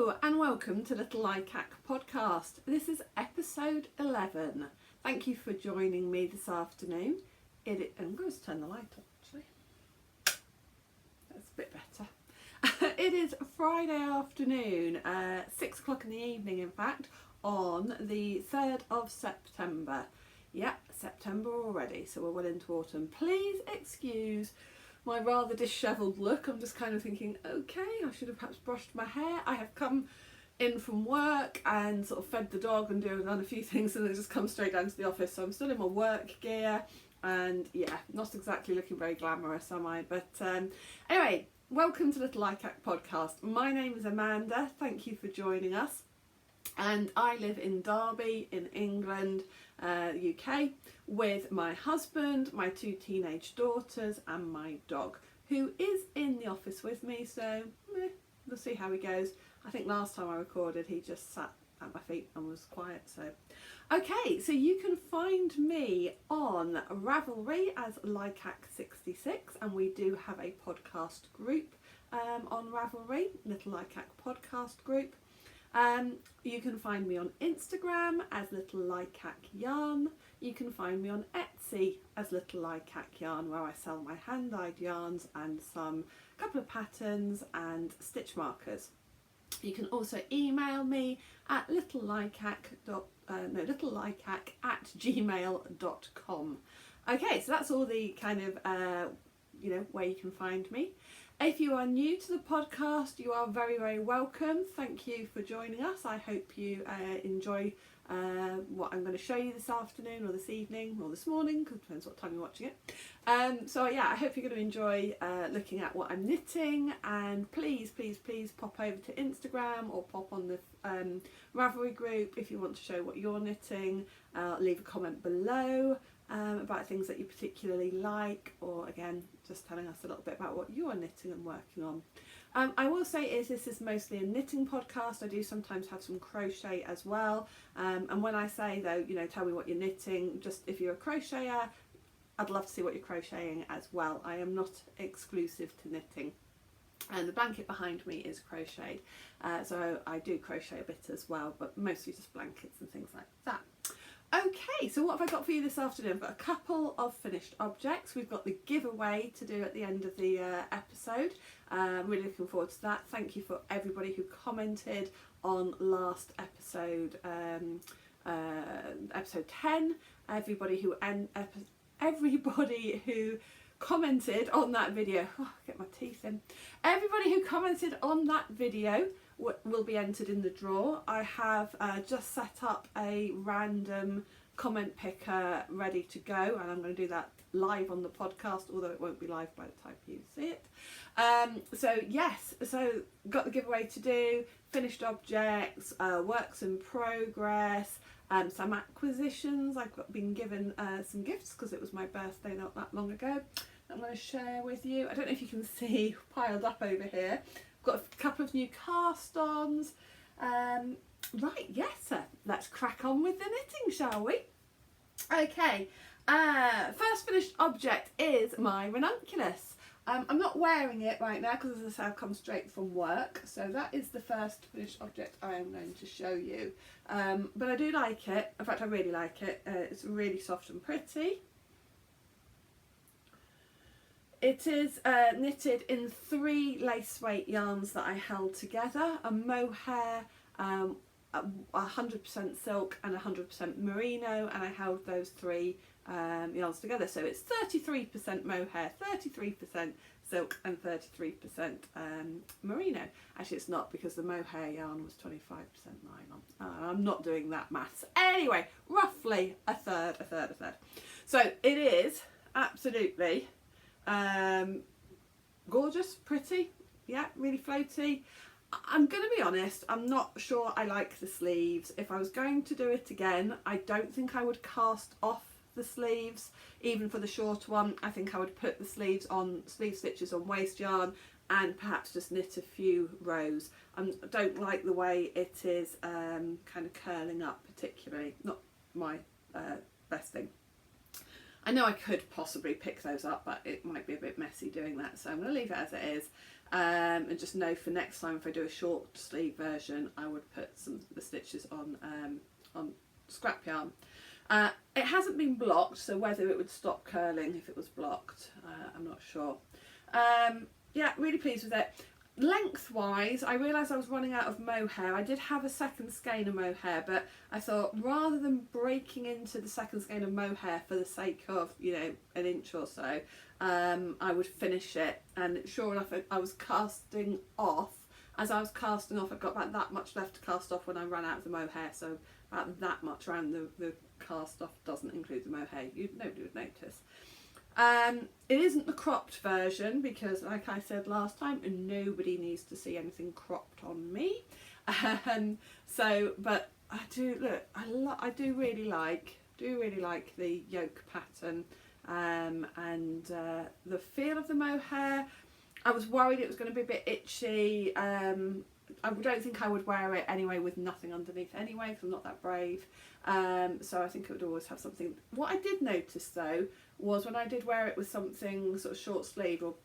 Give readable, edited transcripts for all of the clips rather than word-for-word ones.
Hello and welcome to Little Likac Podcast. This is episode 11. Thank you for joining me this afternoon. I'm going to turn the light on actually. That's a bit better. It is Friday afternoon, 6 o'clock in the evening in fact, on the 3rd of September. Yep, September already, so we're well into autumn. Please excuse my rather dishevelled look. I'm just kind of thinking, okay, I should have perhaps brushed my hair. I have come in from work and sort of fed the dog and done a few things and then just come straight down to the office. So I'm still in my work gear and yeah, not exactly looking very glamorous, am I? But anyway, welcome to Little Likac Podcast. My name is Amanda. Thank you for joining us. And I live in Derby in England, UK, with my husband, my 2 teenage daughters and my dog, who is in the office with me, so we'll see how he goes. I think last time I recorded he just sat at my feet and was quiet. So okay, so you can find me on Ravelry as Likac66, and we do have a podcast group on Ravelry, Little Likac Podcast Group. You can find me on Instagram as Little Likac Yarn. You can find me on Etsy as Little Likac Yarn, where I sell my hand-dyed yarns and a couple of patterns and stitch markers. You can also email me at littlelikac@gmail.com. Okay, so that's all the kind of where you can find me. If you are new to the podcast, you are very, very welcome. Thank you for joining us. I hope you enjoy what I'm going to show you this afternoon or this evening or this morning, because it depends what time you're watching it. So yeah, I hope you're going to enjoy looking at what I'm knitting, and please pop over to Instagram or pop on the Ravelry group if you want to show what you're knitting. Leave a comment below about things that you particularly like, or again just telling us a little bit about what you are knitting and working on. I will say this is mostly a knitting podcast. I do sometimes have some crochet as well, and when I say though, tell me what you're knitting, just if you're a crocheter, I'd love to see what you're crocheting as well. I am not exclusive to knitting, and the blanket behind me is crocheted, so I do crochet a bit as well, but mostly just blankets and things like that. Okay, so what have I got for you this afternoon? I've got a couple of finished objects. We've got the giveaway to do at the end of the episode. I'm really looking forward to that. Thank you for everybody who commented on last episode, episode 10. Everybody who commented on that video. Oh, get my teeth in. Everybody who commented on that video will be entered in the draw. I have just set up a random comment picker ready to go, and I'm going to do that live on the podcast, although it won't be live by the time you see it. So yes, so got the giveaway to do, finished objects, works in progress, some acquisitions. I've been given some gifts because it was my birthday not that long ago. I'm going to share with you. I don't know if you can see piled up over here. Got a couple of new cast-ons. Right, yes, let's crack on with the knitting, shall we? Okay, first finished object is my Ranunculus. I'm not wearing it right now because, as I say, I've come straight from work, so that is the first finished object I am going to show you. But I do like it. In fact, I really like it. It's really soft and pretty. It is knitted in 3 lace weight yarns that I held together, a mohair, 100% silk and 100% merino, and I held those 3 yarns together. So it's 33% mohair, 33% silk and 33% merino. Actually it's not, because the mohair yarn was 25% nylon. I'm not doing that maths. Anyway, roughly a third. So it is absolutely gorgeous, pretty, yeah, really floaty. I'm going to be honest, I'm not sure I like the sleeves. If I was going to do it again, I don't think I would cast off the sleeves, even for the short one. I think I would put the sleeve stitches on waste yarn and perhaps just knit a few rows. I don't like the way it is kind of curling up particularly, not my best thing. I know I could possibly pick those up, but it might be a bit messy doing that, so I'm going to leave it as it is. and just know for next time if I do a short sleeve version I would put the stitches on scrap yarn. It hasn't been blocked, so whether it would stop curling if it was blocked, I'm not sure. Yeah, really pleased with it. Lengthwise, I realised I was running out of mohair. I did have a second skein of mohair, but I thought rather than breaking into the second skein of mohair for the sake of, you know, an inch or so, I would finish it. And sure enough, I was casting off. As I was casting off, I've got about that much left to cast off when I ran out of the mohair, so about that much around the cast off doesn't include the mohair. Nobody would notice. It isn't the cropped version because, like I said last time, nobody needs to see anything cropped on me. But I do I do really like the yoke pattern, and the feel of the mohair. I was worried it was going to be a bit itchy. I don't think I would wear it anyway with nothing underneath anyway, because I'm not that brave. So I think it would always have something. What I did notice though was when I did wear it with something sort of short sleeve or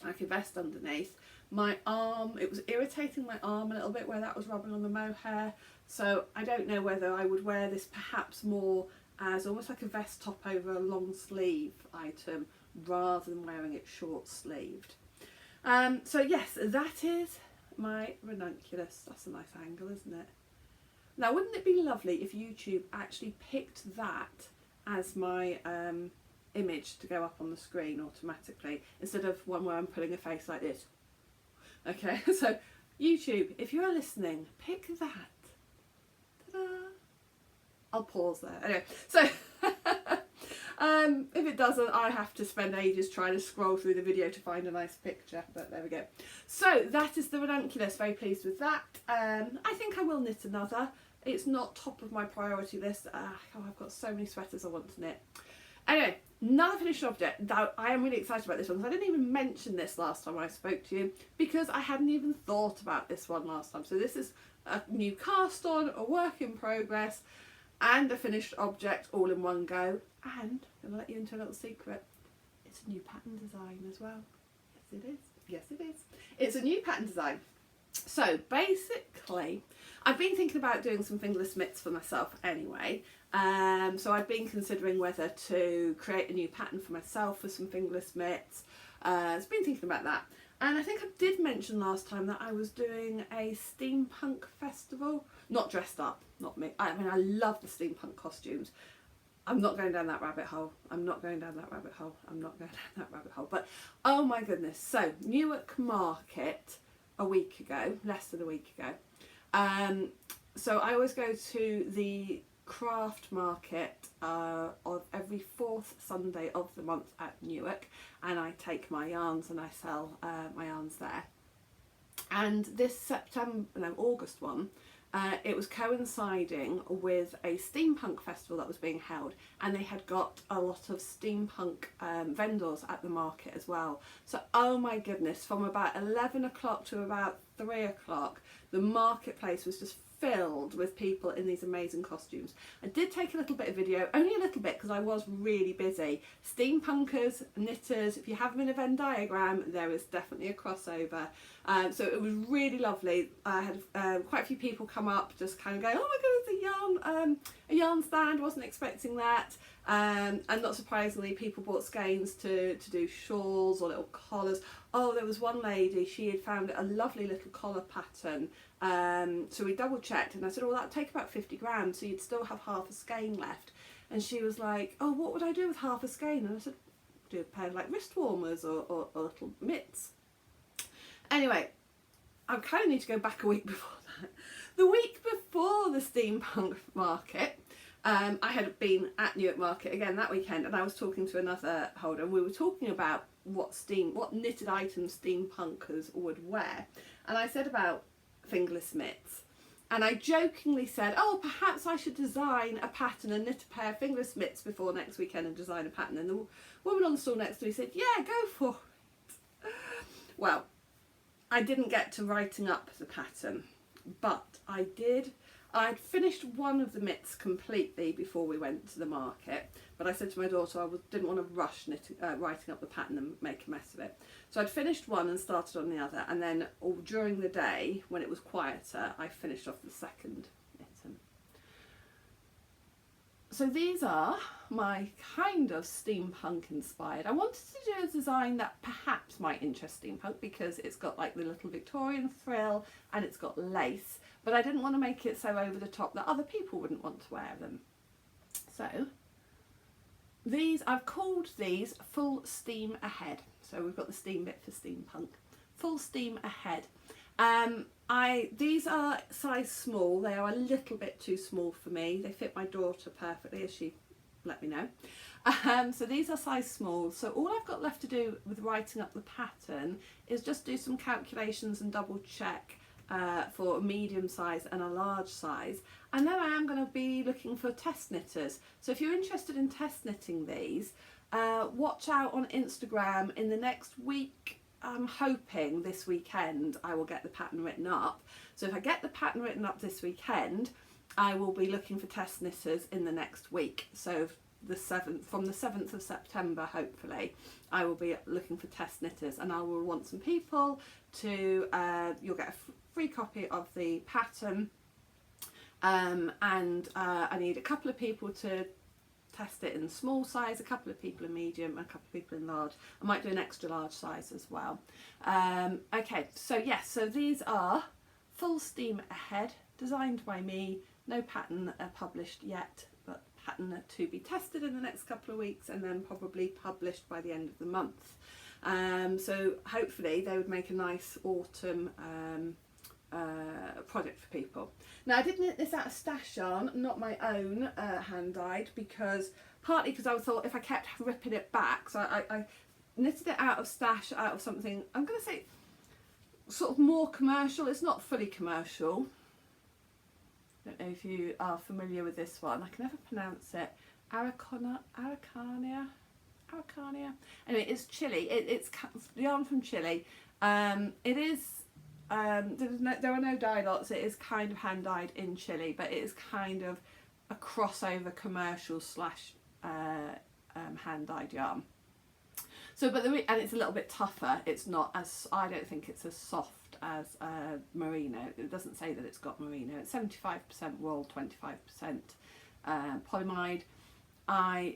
like a vest underneath, my arm, it was irritating my arm a little bit where that was rubbing on the mohair. So I don't know whether I would wear this perhaps more as almost like a vest top over a long sleeve item rather than wearing it short sleeved. So yes, that is my ranunculus. That's a nice angle, isn't it? Now, wouldn't it be lovely if YouTube actually picked that as my image to go up on the screen automatically, instead of one where I'm putting a face like this? Okay, so YouTube, if you are listening, pick that. Ta-da! I'll pause there. Anyway, so if it doesn't, I have to spend ages trying to scroll through the video to find a nice picture, but there we go. So that is the ranunculus. Very pleased with that. I think I will knit another. It's not top of my priority list. I've got so many sweaters I want to knit. Anyway, another finished object. Now, I am really excited about this one because I didn't even mention this last time I spoke to you because I hadn't even thought about this one last time. So this is a new cast on, a work in progress, and a finished object all in one go. And I'm going to let you into a little secret. It's a new pattern design as well. Yes, it is. Yes, it is. It's a new pattern design. So basically, I've been thinking about doing some fingerless mitts for myself anyway. So I've been considering whether to create a new pattern for myself for some fingerless mitts. I've been thinking about that. And I think I did mention last time that I was doing a steampunk festival. Not dressed up, not me. I mean, I love the steampunk costumes. I'm not going down that rabbit hole. I'm not going down that rabbit hole. I'm not going down that rabbit hole. But, oh my goodness. So, Newark Market a week ago, less than a week ago. So I always go to the craft market of every fourth Sunday of the month at Newark, and I take my yarns and I sell my yarns there. And this August one, it was coinciding with a steampunk festival that was being held, and they had got a lot of steampunk vendors at the market as well. So, oh my goodness, from about 11 o'clock to about 3 o'clock, the marketplace was just filled with people in these amazing costumes. I did take a little bit of video, only a little bit because I was really busy. Steampunkers, knitters, if you have them in a Venn diagram, there is definitely a crossover. So it was really lovely. I had quite a few people come up just kind of going, oh my goodness, a yarn stand, wasn't expecting that. And not surprisingly, people bought skeins to do shawls or little collars. Oh, there was one lady, she had found a lovely little collar pattern. So we double checked and I said, well, that'd take about 50 grams, so you'd still have half a skein left. And she was like, oh, what would I do with half a skein? And I said, do a pair of like wrist warmers or little mitts. Anyway, I kind of need to go back a week before that. The week before the steampunk market, I had been at Newark Market again that weekend, and I was talking to another holder, and we were talking about what knitted items steampunkers would wear. And I said about fingerless mitts, and I jokingly said, oh, perhaps I should design a pattern and knit a pair of fingerless mitts before next weekend and design a pattern. And the woman on the stall next to me said, yeah, go for it. Well, I didn't get to writing up the pattern, but I did. I'd finished one of the mitts completely before we went to the market, but I said to my daughter I didn't want to rush writing up the pattern and make a mess of it. So I'd finished one and started on the other, and then during the day when it was quieter I finished off the second mitten. So these are my kind of steampunk inspired. I wanted to do a design that perhaps might interest steampunk because it's got like the little Victorian frill and it's got lace, but I didn't want to make it so over the top that other people wouldn't want to wear them. So these, I've called these Full Steam Ahead. So we've got the steam bit for steampunk. Full Steam Ahead. These are size small. They are a little bit too small for me. They fit my daughter perfectly, as she let me know. So these are size small. So all I've got left to do with writing up the pattern is just do some calculations and double check for a medium size and a large size. And then I am going to be looking for test knitters. So if you're interested in test knitting these, watch out on Instagram in the next week. I'm hoping this weekend I will get the pattern written up. So if I get the pattern written up this weekend, I will be looking for test knitters in the next week. So from the 7th of September, hopefully, I will be looking for test knitters, and I will want some people to, you'll get a free copy of the pattern, and I need a couple of people to test it in small size, a couple of people in medium, and a couple of people in large. I might do an extra large size as well. Okay, so yes, so these are Full Steam Ahead, designed by me, no pattern published yet, but pattern to be tested in the next couple of weeks and then probably published by the end of the month. So hopefully they would make a nice autumn project for people. Now I did knit this out of stash yarn, not my own hand dyed, partly because I thought if I kept ripping it back, so I knitted it out of stash, out of something, I'm going to say sort of more commercial. It's not fully commercial. Don't know if you are familiar with this one. I can never pronounce it. Araucania. Anyway, it's Chile. It's yarn from Chile. It is. There are no dye lots. It is kind of hand dyed in Chile, but it is kind of a crossover commercial slash hand dyed yarn. So, and it's a little bit tougher. It's not as, I don't think it's as soft as merino. It doesn't say that it's got merino. It's 75% wool, 25% polyamide.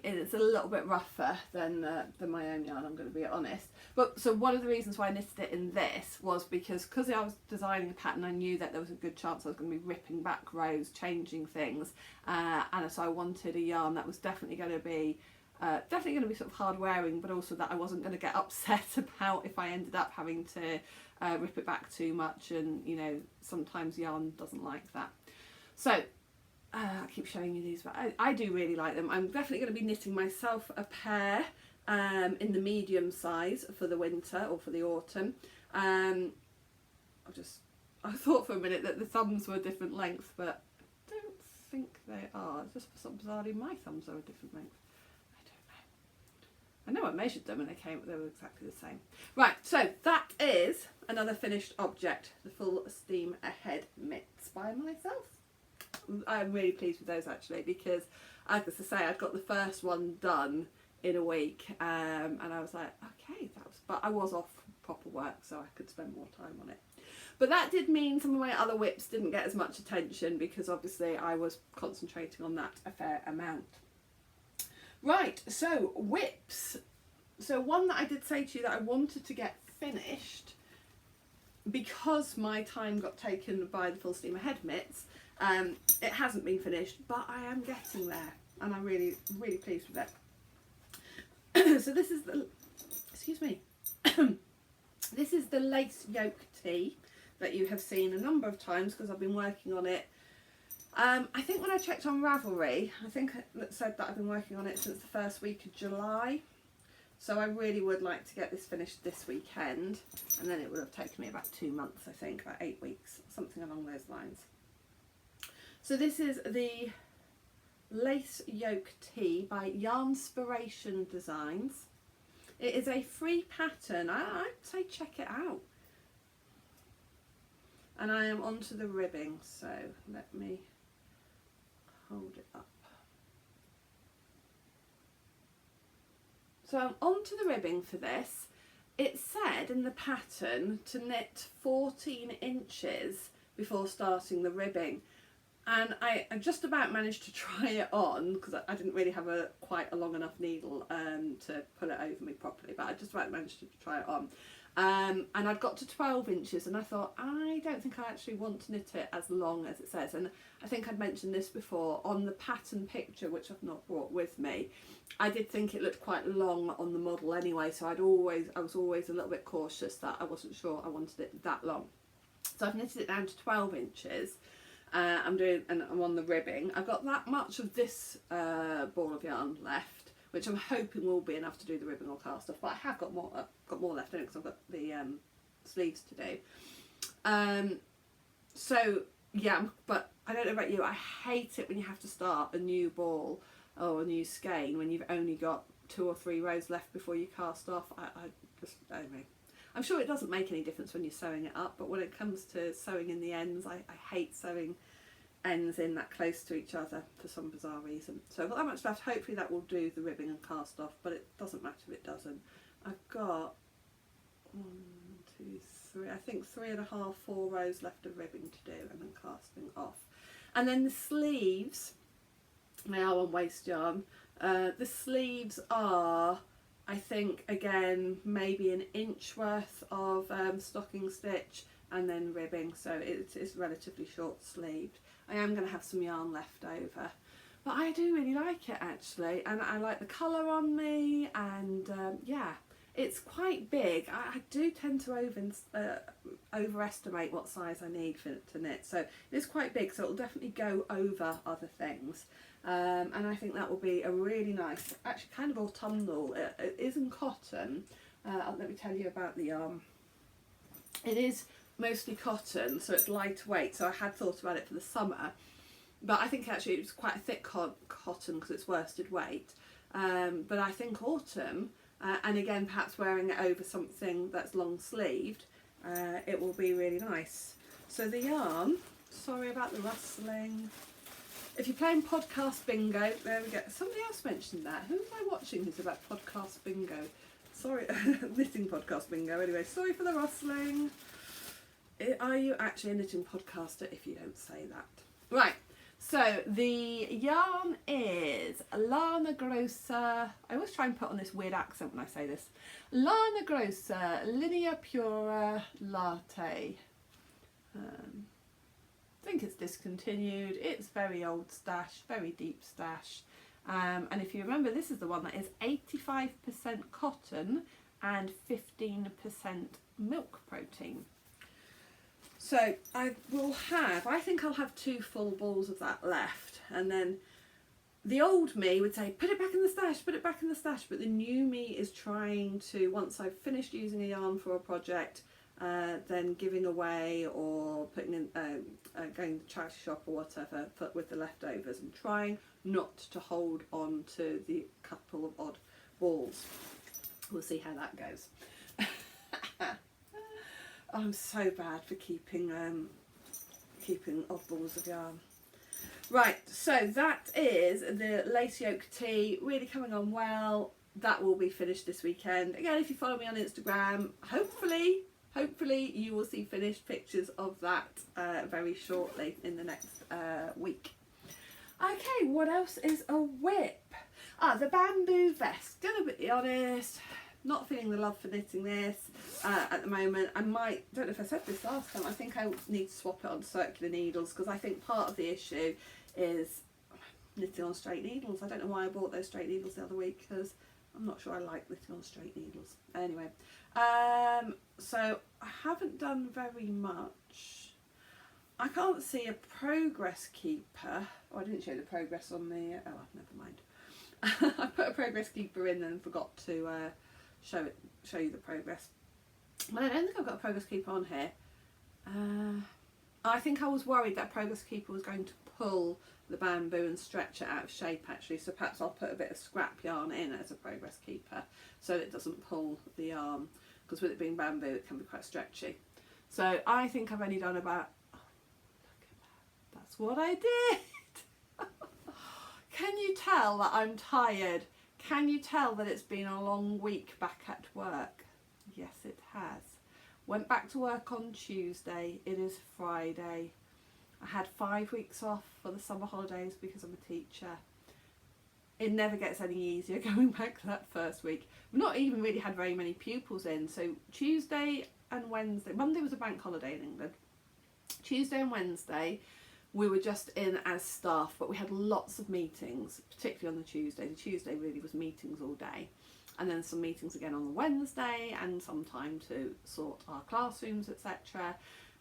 It's a little bit rougher than my own yarn, I'm going to be honest. But so one of the reasons why I knitted it in this was because I was designing a pattern, I knew that there was a good chance I was going to be ripping back rows, changing things, and so I wanted a yarn that was definitely going to be sort of hard wearing, but also that I wasn't going to get upset about if I ended up having to rip it back too much, and you know, sometimes yarn doesn't like that. So I keep showing you these, but I do really like them. I'm definitely going to be knitting myself a pair in the medium size for the winter or for the autumn. I thought for a minute that the thumbs were different lengths, but I don't think they are. It's just so bizarrely my thumbs are a different length. I know I measured them and they were exactly the same. Right, so that is another finished object, the Full Steam Ahead mitts by myself. I'm really pleased with those actually, because as I say, I'd got the first one done in a week, and I was like, okay, but I was off proper work, so I could spend more time on it. But that did mean some of my other whips didn't get as much attention, because obviously I was concentrating on that a fair amount. Right, so whips. So one that I did say to you that I wanted to get finished, because my time got taken by the Full Steam Ahead mitts, it hasn't been finished, but I am getting there, and I'm really, really pleased with it. So this is the, excuse me, this is the lace yoke tee that you have seen a number of times because I've been working on it. I think when I checked on Ravelry, I think it said that I've been working on it since the first week of July. So I really would like to get this finished this weekend, and then it would have taken me about 2 months, I think, about 8 weeks, something along those lines. So this is the Lace Yoke Tee by Yarnspiration Designs. It is a free pattern. I'd say check it out. And I am onto the ribbing, so let me hold it up. So I'm onto the ribbing for this. It said in the pattern to knit 14 inches before starting the ribbing, and I just about managed to try it on because I didn't really have quite a long enough needle to pull it over me properly, but I just about managed to try it on. And I'd got to 12 inches and I thought, I don't think I actually want to knit it as long as it says. And I think I'd mentioned this before, on the pattern picture, which I've not brought with me, I did think it looked quite long on the model anyway, so I was always a little bit cautious that I wasn't sure I wanted it that long. So I've knitted it down to 12 inches. I'm on the ribbing. I've got that much of this ball of yarn left, which I'm hoping will be enough to do the ribbing or cast off, but I have got more left in it because I've got the sleeves to do. So yeah, but I don't know about you, I hate it when you have to start a new ball or a new skein when you've only got 2 or 3 rows left before you cast off. I just don't know. I'm sure it doesn't make any difference when you're sewing it up, but when it comes to sewing in the ends, I hate sewing ends in that close to each other for some bizarre reason. So I've got that much left. Hopefully that will do the ribbing and cast off, but it doesn't matter if it doesn't. I've got 1, 2, 3, I think 3.5, 4 rows left of ribbing to do and then casting off. And then the sleeves, they are on waste yarn. The sleeves are, I think, again, maybe an inch worth of stocking stitch and then ribbing, so it's relatively short sleeved. I am going to have some yarn left over, but I do really like it actually, and I like the colour on me, and yeah, it's quite big. I do tend to overestimate what size I need to knit, so it's quite big, so it'll definitely go over other things. And I think that will be a really nice, actually kind of autumnal. It is in cotton. Let me tell you about the yarn. It is mostly cotton, so it's lightweight, so I had thought about it for the summer, but I think actually it's quite a thick cotton because it's worsted weight. But I think autumn, and again perhaps wearing it over something that's long sleeved, it will be really nice. So the yarn, sorry about the rustling. If you're playing podcast bingo, there we go. Somebody else mentioned that. Who was I watching who's about podcast bingo? Sorry, knitting podcast bingo. Anyway, sorry for the rustling. Are you actually a knitting podcaster if you don't say that? Right, so the yarn is Lana Grossa. I always try and put on this weird accent when I say this. Lana Grossa Linea Pura Latte. I think it's discontinued. It's very old stash, very deep stash, and if you remember, this is the one that is 85% cotton and 15% milk protein. So I think I'll have 2 full balls of that left, and then the old me would say put it back in the stash, put it back in the stash, but the new me is trying to, once I've finished using a yarn for a project, then giving away or putting in, going to the charity shop or whatever with the leftovers, and trying not to hold on to the couple of odd balls. We'll see how that goes. I'm so bad for keeping odd balls of yarn. Right, so that is the lace yoke tee, really coming on well. That will be finished this weekend. Again, if you follow me on Instagram, hopefully you will see finished pictures of that very shortly in the next week. Okay, what else is a whip? The bamboo vest. Gonna be honest, not feeling the love for knitting this at the moment. Don't know if I said this last time, I think I need to swap it on circular needles, because I think part of the issue is knitting on straight needles. I don't know why I bought those straight needles the other week, because I'm not sure I like knitting on straight needles. Anyway, so I haven't done very much. I can't see a progress keeper. Oh, I didn't show the progress on the, oh, never mind. I put a progress keeper in and forgot to show you the progress. Well, I don't think I've got a progress keeper on here. I think I was worried that progress keeper was going to pull the bamboo and stretch it out of shape actually, so perhaps I'll put a bit of scrap yarn in as a progress keeper so that it doesn't pull the yarn, because with it being bamboo it can be quite stretchy. So I think I've only done about, oh, look at that, that's what I did. Can you tell that I'm tired? Can you tell that it's been a long week back at work? Yes, it has. Went back to work on Tuesday. It is Friday. I had 5 weeks off for the summer holidays because I'm a teacher. It never gets any easier going back to that first week. We've not even really had very many pupils in. So Tuesday and Wednesday, Monday was a bank holiday in England. Tuesday and Wednesday we were just in as staff, but we had lots of meetings, particularly on the Tuesday. The Tuesday really was meetings all day. And then some meetings again on the Wednesday and some time to sort our classrooms, etc.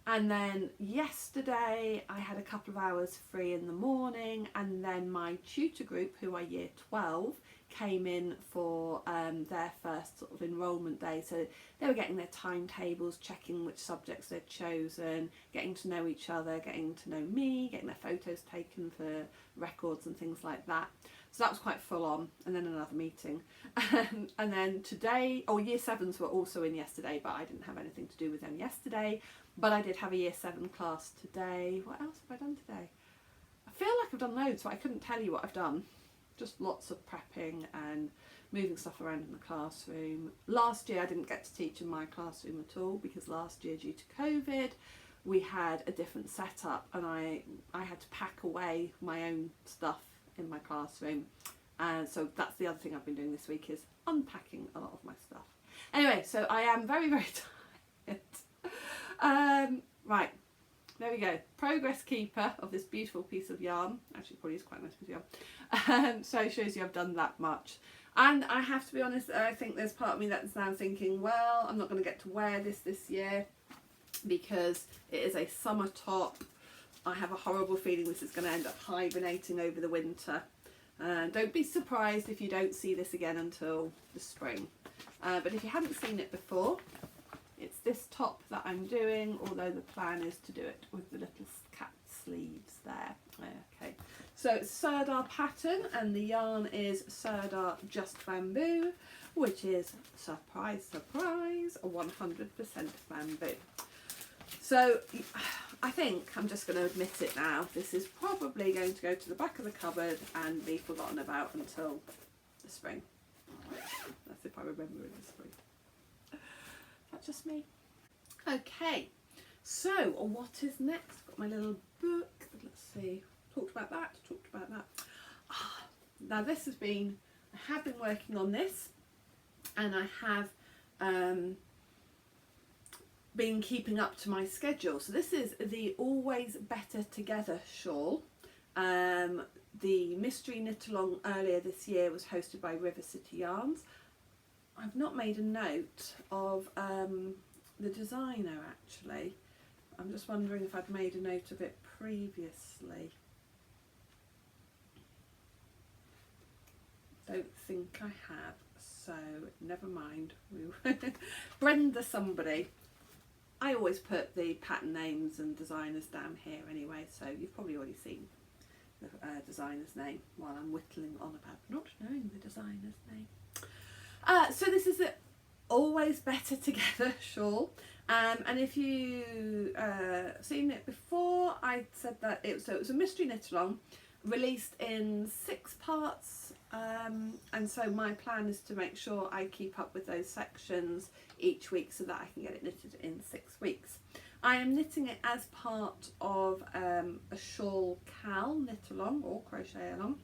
And then yesterday I had a couple of hours free in the morning, and then my tutor group, who are year 12, came in for their first sort of enrolment day. So they were getting their timetables, checking which subjects they'd chosen, getting to know each other, getting to know me, getting their photos taken for records and things like that. So that was quite full on. And then another meeting. And then today, year 7s were also in yesterday, but I didn't have anything to do with them yesterday. But I did have a year 7 class today. What else have I done today? I feel like I've done loads, but I couldn't tell you what I've done. Just lots of prepping and moving stuff around in the classroom. Last year I didn't get to teach in my classroom at all because last year, due to COVID, we had a different setup, and I had to pack away my own stuff in my classroom. And so that's the other thing I've been doing this week, is unpacking a lot of my stuff. Anyway, so I am very, very tired. Right, there we go. Progress keeper of this beautiful piece of yarn. Actually, probably is quite a nice piece of yarn. So it shows you I've done that much. And I have to be honest, I think there's part of me that's now thinking, well, I'm not going to get to wear this year because it is a summer top. I have a horrible feeling this is going to end up hibernating over the winter. Don't be surprised if you don't see this again until the spring. But if you haven't seen it before, it's this top that I'm doing, although the plan is to do it with the little cat sleeves there. Okay, so it's Serdar pattern, and the yarn is Serdar Just Bamboo, which is, surprise, surprise, 100% bamboo. So I think I'm just going to admit it now. This is probably going to go to the back of the cupboard and be forgotten about until the spring. That's if I remember in the spring. That's just me. Okay, so what is next? Got my little book. Let's see. Talked about that. Now this has been, I have been working on this, and I have been keeping up to my schedule. So this is the Always Better Together shawl. The mystery knit along earlier this year was hosted by River City Yarns. I've not made a note of the designer actually. I'm just wondering if I'd made a note of it previously. Don't think I have, so never mind. Brenda somebody. I always put the pattern names and designers down here anyway, so you've probably already seen the designer's name while I'm whittling on about not knowing the designer's name. So this is the Always Better Together shawl, and if you seen it before, I said that it was a mystery knit along, released in 6 parts, and so my plan is to make sure I keep up with those sections each week so that I can get it knitted in 6 weeks. I am knitting it as part of a shawl cal knit along or crochet along,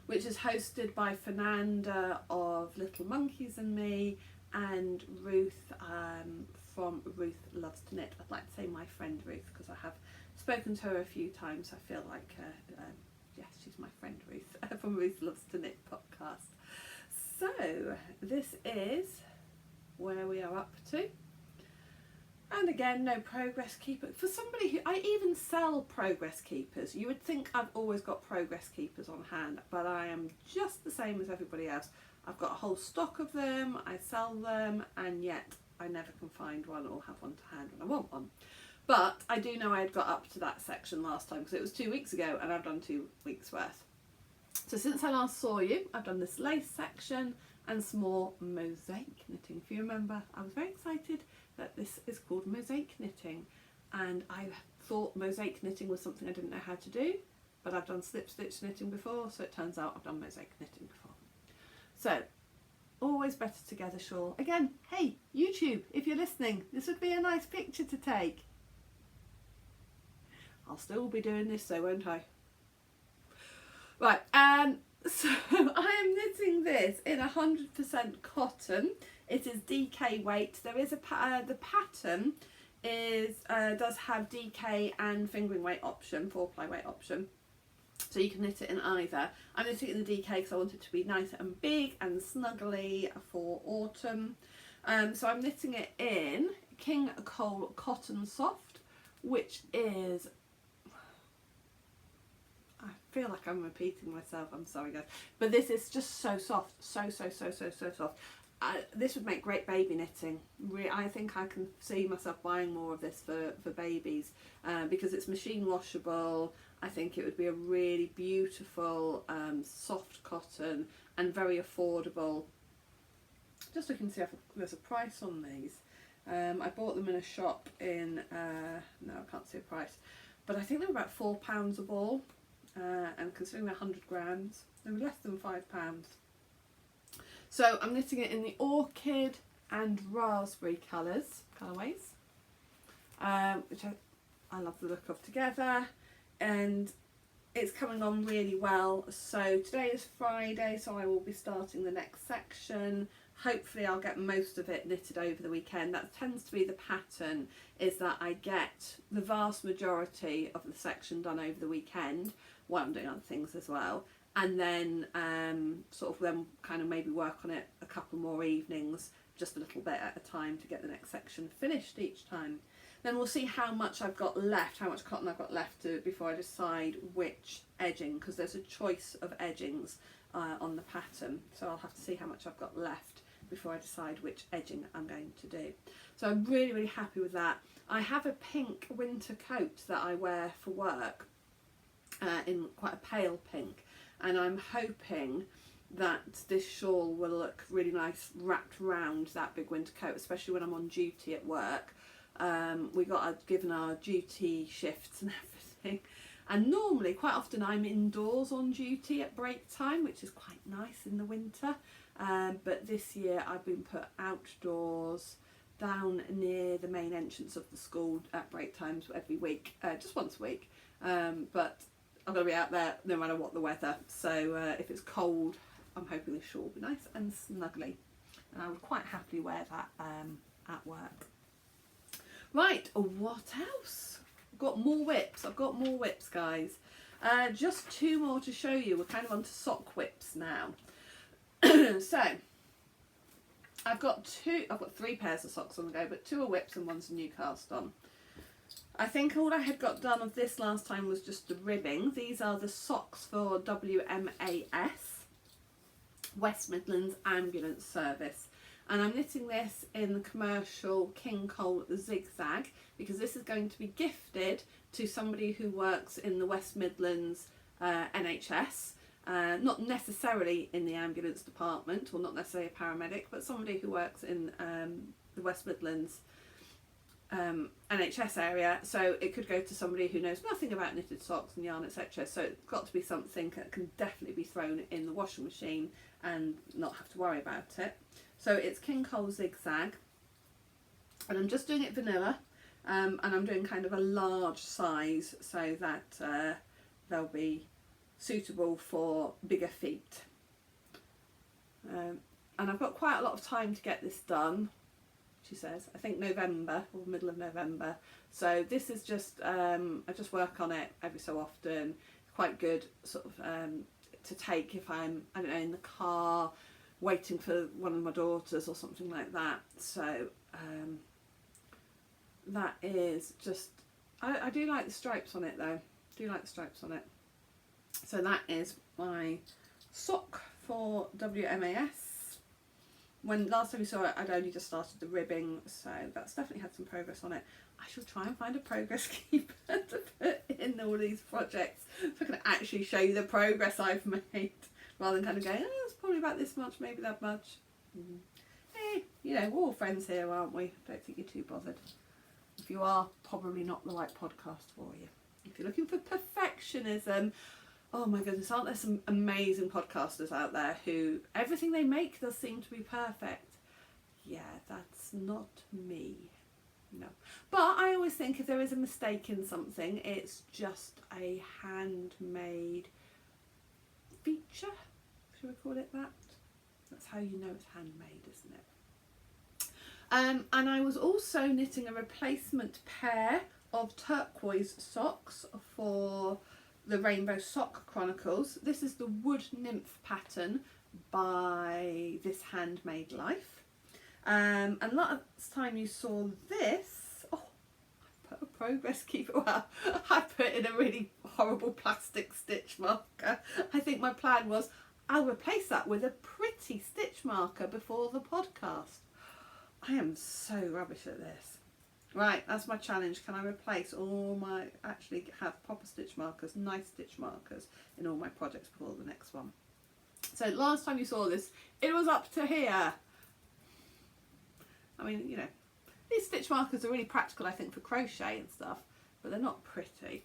which is hosted by Fernanda of Little Monkeys and Me, and Ruth from Ruth Loves to Knit. I'd like to say my friend Ruth because I have spoken to her a few times. I feel like, yes, she's my friend Ruth from Ruth Loves to Knit podcast. So this is where we are up to. And again, no progress keeper. For somebody who, I even sell progress keepers. You would think I've always got progress keepers on hand, but I am just the same as everybody else. I've got a whole stock of them, I sell them, and yet I never can find one or have one to hand when I want one. But I do know I had got up to that section last time because it was 2 weeks ago and I've done 2 weeks worth. So since I last saw you, I've done this lace section and some more mosaic knitting. If you remember, I was very excited that this is called mosaic knitting, and I thought mosaic knitting was something I didn't know how to do, but I've done slip stitch knitting before, so it turns out I've done mosaic knitting before. So, always Better Together Shawl. Again, hey, YouTube, if you're listening, this would be a nice picture to take. I'll still be doing this though, won't I? Right, so I am knitting this in 100% cotton. It is DK weight. There is the pattern does have DK and fingering weight option, 4-ply weight option. So you can knit it in either. I'm knitting it in the DK because I want it to be nice and big and snuggly for autumn. So I'm knitting it in King Cole Cotton Soft, which is, I feel like I'm repeating myself, I'm sorry guys, but this is just so soft, so soft. This would make great baby knitting. I think I can see myself buying more of this for babies because it's machine washable. I think it would be a really beautiful soft cotton and very affordable. Just looking to see if there's a price on these. I bought them in a shop in, no I can't see a price, but I think they were about £4 a ball. And considering they're 100 grams, they were less than £5. So I'm knitting it in the orchid and raspberry colourways, which I love the look of together, and it's coming on really well. So today is Friday, so I will be starting the next section. Hopefully I'll get most of it knitted over the weekend. That tends to be the pattern, is that I get the vast majority of the section done over the weekend while I'm doing other things as well, and then sort of then kind of maybe work on it a couple more evenings, just a little bit at a time to get the next section finished each time. Then we'll see how much I've got left, how much cotton I've got left before I decide which edging, because there's a choice of edgings on the pattern, so I'll have to see how much I've got left before I decide which edging I'm going to do. So I'm really happy with that. I have a pink winter coat that I wear for work, in quite a pale pink, and I'm hoping that this shawl will look really nice wrapped around that big winter coat, especially when I'm on duty at work. We got given our duty shifts and everything, and normally quite often I'm indoors on duty at break time, which is quite nice in the winter, but this year I've been put outdoors down near the main entrance of the school at break times every week, just once a week, but I'm going to be out there no matter what the weather, so if it's cold I'm hoping this shawl will be nice and snuggly, and I would quite happily wear that at work. Right, what else? I've got more whips guys. Just two more to show you. We're kind of onto sock whips now. So I've got three pairs of socks on the go, but two are whips and one's a new cast on. I think all I had got done of this last time was just the ribbing. These are the socks for WMAS, West Midlands Ambulance Service. And I'm knitting this in the commercial King Cole Zigzag because this is going to be gifted to somebody who works in the West Midlands NHS. Not necessarily in the ambulance department, or not necessarily a paramedic, but somebody who works in the West Midlands NHS area, so it could go to somebody who knows nothing about knitted socks and yarn, etc. So it's got to be something that can definitely be thrown in the washing machine and not have to worry about it. So it's King Cole Zigzag, and I'm just doing it vanilla, and I'm doing kind of a large size so that they'll be suitable for bigger feet. And I've got quite a lot of time to get this done, she says. I think November, or middle of November. So this is just, I just work on it every so often. It's quite good sort of to take if I'm, I don't know, in the car, waiting for one of my daughters or something like that. So that is just, I do like the stripes on it though. So that is my sock for WMAS. When last time you saw it, I'd only just started the ribbing, so that's definitely had some progress on it. I shall try and find a progress keeper to put in all these projects so I can actually show you the progress I've made, rather than kind of going, oh, it's probably about this much, maybe that much. Hey, you know, we're all friends here, aren't we? Don't think you're too bothered. If you are, probably not the right podcast for you. If If you're looking for perfectionism, oh my goodness, aren't there some amazing podcasters out there who everything they make does seem to be perfect? Yeah, that's not me. No. But I always think if there is a mistake in something, it's just a handmade feature. Should we call it that? That's how you know it's handmade, isn't it? And I was also knitting a replacement pair of turquoise socks for the Rainbow Sock Chronicles. This is the Wood Nymph pattern by This Handmade Life. And last time you saw this, oh, I put a progress keeper, well, I put in a really horrible plastic stitch marker. I think my plan was I'll replace that with a pretty stitch marker before the podcast. I am so rubbish at this. Right, that's my challenge. Can I replace actually have proper stitch markers, nice stitch markers in all my projects before the next one. So last time you saw this, it was up to here. I mean, you know, these stitch markers are really practical, I think, for crochet and stuff, but they're not pretty.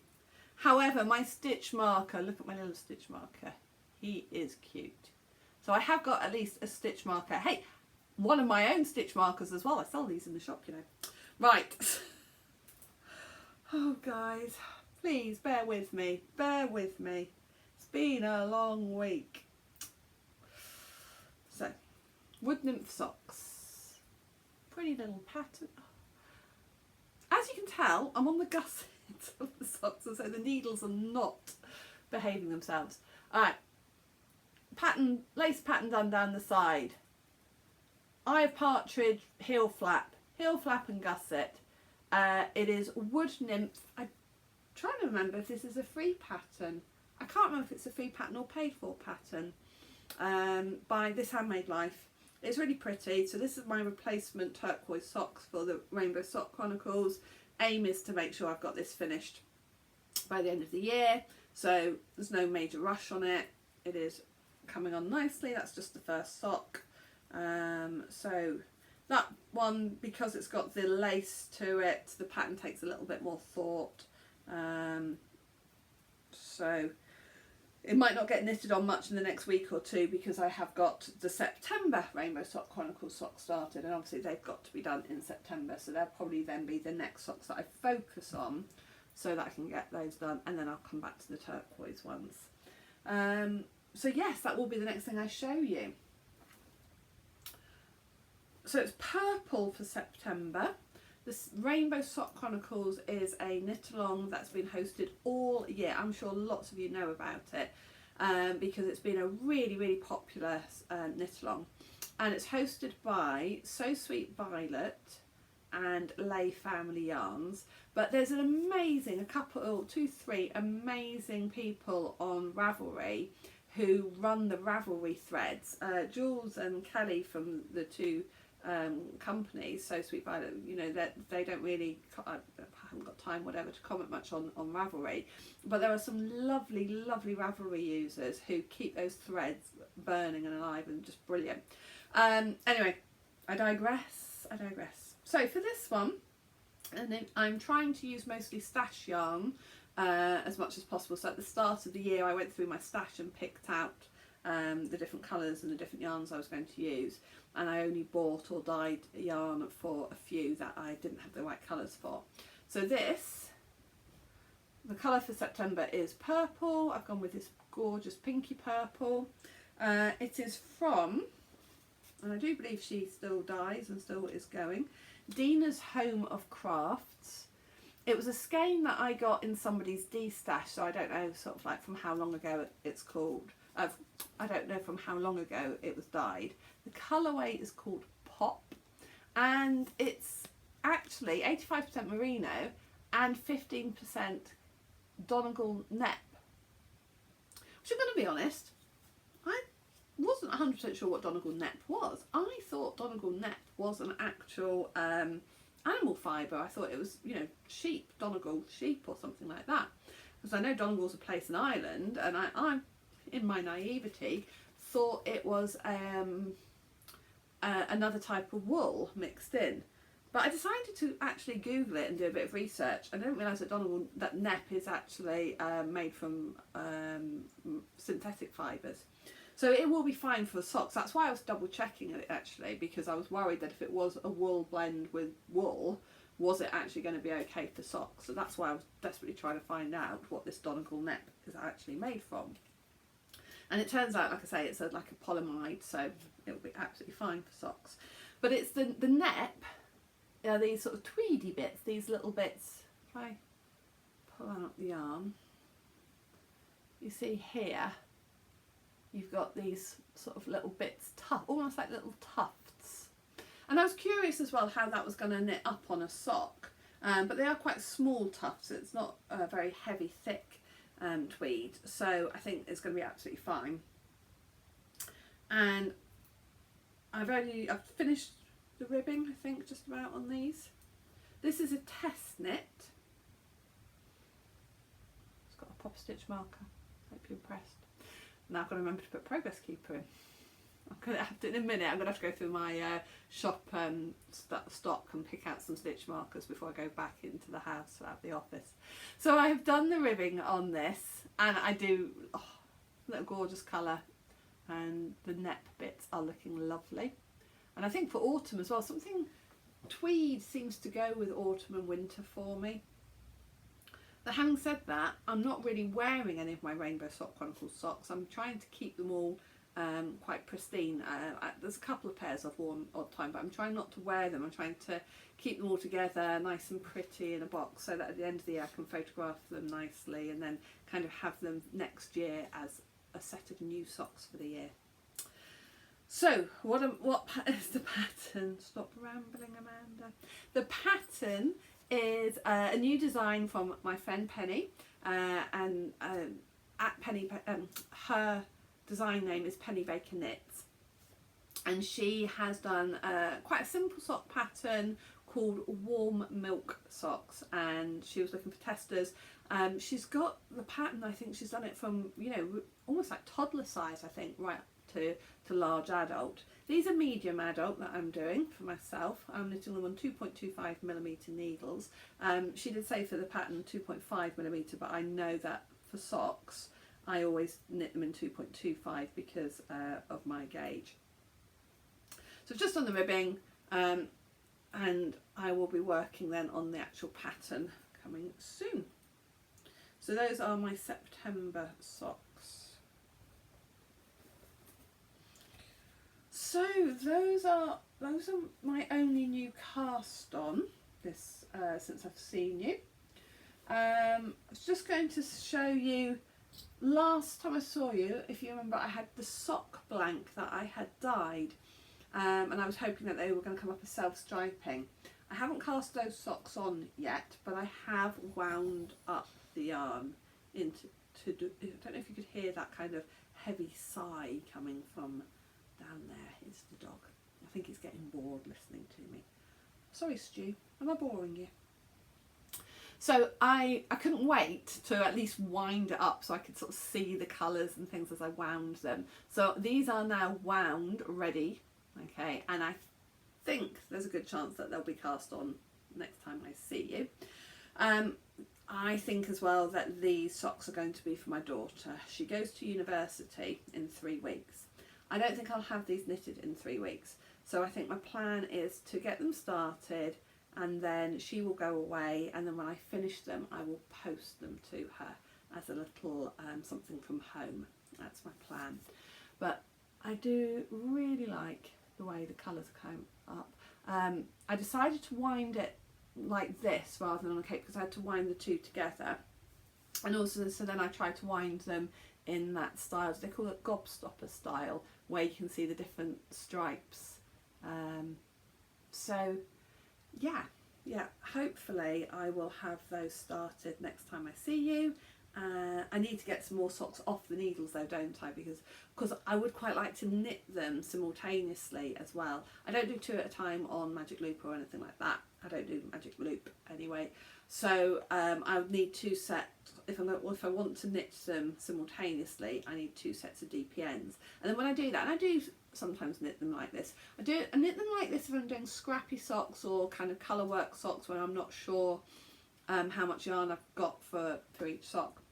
However, my stitch marker, look at my little stitch marker. He is cute. So I have got at least a stitch marker. Hey, one of my own stitch markers as well. I sell these in the shop, you know. Right. Oh, guys, please bear with me. Bear with me. It's been a long week. So, Wood Nymph socks. Pretty little pattern. As you can tell, I'm on the gusset of the socks, and so the needles are not behaving themselves. Alright, pattern, lace pattern done down the side. Eye of partridge, heel flap and gusset. It is Wood Nymph. I'm trying to remember if this is a free pattern. I can't remember if it's a free pattern or paid for pattern by This Handmade Life. It's really pretty. So this is my replacement turquoise socks for the Rainbow Sock Chronicles. Aim is to make sure I've got this finished by the end of the year. So there's no major rush on it. It is coming on nicely. That's just the first sock. So that one, because it's got the lace to it, the pattern takes a little bit more thought. So it might not get knitted on much in the next week or two because I have got the September Rainbow Sock Chronicles socks started, and obviously they've got to be done in September, so they'll probably then be the next socks that I focus on so that I can get those done, and then I'll come back to the turquoise ones. So yes, that will be the next thing I show you. So it's purple for September. This Rainbow Sock Chronicles is a knit-along that's been hosted all year. I'm sure lots of you know about it because it's been a really, really popular knit-along. And it's hosted by So Sweet Violet and Lay Family Yarns. But there's an amazing, three amazing people on Ravelry who run the Ravelry threads. Jules and Kelly from the two companies, So Sweet Violet, you know, that they don't really, I haven't got time whatever to comment much on Ravelry, but there are some lovely Ravelry users who keep those threads burning and alive and just brilliant. Anyway, I digress. So for this one, and then I'm trying to use mostly stash yarn as much as possible. So at the start of the year I went through my stash and picked out the different colours and the different yarns I was going to use, and I only bought or dyed yarn for a few that I didn't have the right colours for. So this, the colour for September is purple. I've gone with this gorgeous pinky purple. It is from, and I do believe she still dyes and still is going, Dina's Home of Crafts. It was a skein that I got in somebody's D-stash, so I don't know sort of like from how long ago it's called. I don't know from how long ago it was dyed. The colourway is called Pop, and it's actually 85% merino and 15% Donegal Nep. Which I'm going to be honest, I wasn't 100% sure what Donegal Nep was. I thought Donegal Nep was an actual animal fibre. I thought it was, you know, sheep, Donegal sheep or something like that. Because I know Donegal's a place in Ireland, and I in my naivety, thought it was another type of wool mixed in. But I decided to actually Google it and do a bit of research. I didn't realise that Nymph is actually made from synthetic fibres. So it will be fine for socks. That's why I was double checking it actually, because I was worried that if it was a wool blend with wool, was it actually going to be okay for socks? So that's why I was desperately trying to find out what this Nymph is actually made from. And it turns out, like I say, it's like a polyamide, so it will be absolutely fine for socks. But it's the Nymph, these sort of tweedy bits, these little bits. If I pull out the yarn, you see here, you've got these sort of little bits, almost like little tufts. And I was curious as well how that was going to knit up on a sock, but they are quite small tufts. It's not a very heavy, thick tweed, so I think it's going to be absolutely fine. And I've finished the ribbing, I think, just about on these. This is a test knit. It's got a pop stitch marker. Hope you're impressed. Now I've got to remember to put progress keeper in. I'm going to have to, in a minute, I'm going to have to go through my shop stock and pick out some stitch markers before I go back into the house or out the office. So I have done the ribbing on this, and I do, little gorgeous colour, and the neck bits are looking lovely. And I think for autumn as well, something tweed seems to go with autumn and winter for me. But having said that, I'm not really wearing any of my Rainbow Sock Chronicles socks. I'm trying to keep them all quite pristine. There's a couple of pairs I've worn odd time, but I'm trying not to wear them. I'm trying to keep them all together nice and pretty in a box, so that at the end of the year I can photograph them nicely and then kind of have them next year as a set of new socks for the year. So what is the pattern? Stop rambling, Amanda. The pattern is a new design from my friend Penny, and at Penny, her design name is Penny Baker Knits, and she has done quite a simple sock pattern called Warm Milk Socks, and she was looking for testers. She's got the pattern, I think she's done it from, almost like toddler size, I think, right to large adult. These are medium adult that I'm doing for myself. I'm knitting them on 2.25mm needles. She did say for the pattern 2.5mm, but I know that for socks I always knit them in 2.25 because of my gauge. So I've just done the ribbing, and I will be working then on the actual pattern coming soon. So those are my September socks. So those are my only new cast on this since I've seen you. I was just going to show you, last time I saw you, if you remember, I had the sock blank that I had dyed, and I was hoping that they were going to come up as self-striping. I haven't cast those socks on yet, but I have wound up the yarn into, I don't know if you could hear that kind of heavy sigh coming from down there. It's the dog. I think he's getting bored listening to me. Sorry, Stu, am I boring you? So I couldn't wait to at least wind it up so I could sort of see the colours and things as I wound them. So these are now wound, ready, okay, and I think there's a good chance that they'll be cast on next time I see you. I think as well that these socks are going to be for my daughter. She goes to university in 3 weeks. I don't think I'll have these knitted in 3 weeks. So I think my plan is to get them started, and then she will go away, and then when I finish them I will post them to her as a little something from home. That's my plan. But I do really like the way the colours come up. I decided to wind it like this rather than on a cape because I had to wind the two together, and also so then I tried to wind them in that style, they call it gobstopper style, where you can see the different stripes. So yeah, hopefully I will have those started next time I see you. I need to get some more socks off the needles though, don't I, because I would quite like to knit them simultaneously as well. I don't do 2 at a time on Magic Loop or anything like that. I don't do Magic Loop anyway, so I would need 2 sets if I want to knit them simultaneously, I need 2 sets of DPNs. And then when I do that, and I do sometimes knit them like this, I knit them like this if I'm doing scrappy socks or kind of colour work socks when I'm not sure how much yarn I've got for each sock.